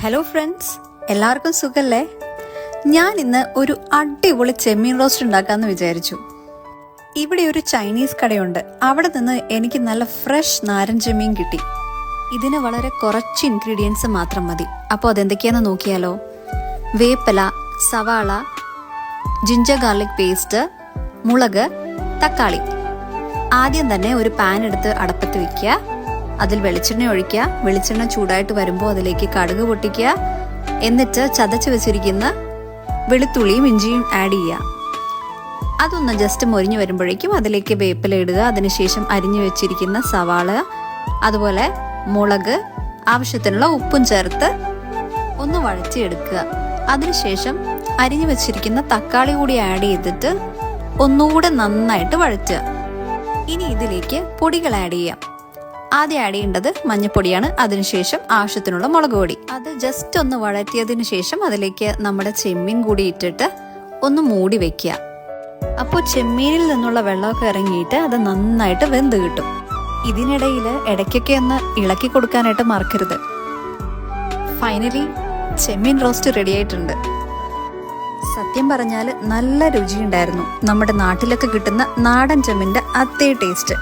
Hello friends, എല്ലാവർക്കും സുഖല്ലേ? ഞാൻ ഇന്ന് ഒരു അടിപൊളി ചെമ്മീൻ റോസ്റ്റ് ഉണ്ടാക്കാമെന്ന് വിചാരിച്ചു. ഇവിടെ ഒരു ചൈനീസ് കടയുണ്ട്. അവിടെ നിന്ന് എനിക്ക് നല്ല ഫ്രഷ് നാരൻ ചെമ്മീൻ കിട്ടി. ഇതിന് വളരെ കുറച്ച് ഇൻഗ്രീഡിയൻസ് മാത്രം മതി. അപ്പോൾ അതെന്തൊക്കെയാണെന്ന് നോക്കിയാലോ? വേപ്പില, സവാള, ജിഞ്ചർ ഗാർലിക് പേസ്റ്റ്, മുളക്, തക്കാളി. ആദ്യം തന്നെ ഒരു പാൻ എടുത്ത് അടപ്പത്ത് വെക്കുക. അതിൽ വെളിച്ചെണ്ണ ഒഴിക്കുക. വെളിച്ചെണ്ണ ചൂടായിട്ട് വരുമ്പോൾ അതിലേക്ക് കടുക് പൊട്ടിക്കുക. എന്നിട്ട് ചതച്ച് വെച്ചിരിക്കുന്ന വെളുത്തുള്ളിയും ഇഞ്ചിയും ആഡ് ചെയ്യുക. അതൊന്ന് ജസ്റ്റ് മൊരിഞ്ഞു വരുമ്പോഴേക്കും അതിലേക്ക് വേപ്പില ഇടുക. അതിനുശേഷം അരിഞ്ഞു വെച്ചിരിക്കുന്ന സവാള, അതുപോലെ മുളക്, ആവശ്യത്തിനുള്ള ഉപ്പും ചേർത്ത് ഒന്ന് വഴറ്റിയെടുക്കുക. അതിനുശേഷം അരിഞ്ഞു വെച്ചിരിക്കുന്ന തക്കാളി കൂടി ആഡ് ചെയ്തിട്ട് ഒന്നുകൂടെ നന്നായിട്ട് വഴറ്റുക. ഇനി ഇതിലേക്ക് പൊടികൾ ആഡ് ചെയ്യാം. ആദ്യം ആഡ് ചെയ്യേണ്ടത് മഞ്ഞൾപ്പൊടിയാണ്. അതിനുശേഷം ആവശ്യത്തിനുള്ള മുളക് പൊടി. അത് ജസ്റ്റ് ഒന്ന് വഴറ്റിയതിനു ശേഷം അതിലേക്ക് നമ്മുടെ ചെമ്മീൻ കൂടി ഇട്ടിട്ട് ഒന്ന് മൂടി വെക്കുക. അപ്പോൾ ചെമ്മീനിൽ നിന്നുള്ള വെള്ളമൊക്കെ ഇറങ്ങിയിട്ട് അത് നന്നായിട്ട് വെന്ത് കിട്ടും. ഇതിനിടയിൽ ഇടയ്ക്കൊക്കെ ഒന്ന് ഇളക്കി കൊടുക്കാനായിട്ട് മറക്കരുത്. ഫൈനലി ചെമ്മീൻ റോസ്റ്റ് റെഡി ആയിട്ടുണ്ട്. സത്യം പറഞ്ഞാൽ നല്ല രുചിയുണ്ടായിരുന്നു. നമ്മുടെ നാട്ടിലൊക്കെ കിട്ടുന്ന നാടൻ ചെമ്മീൻ്റെ അതേ ടേസ്റ്റ്.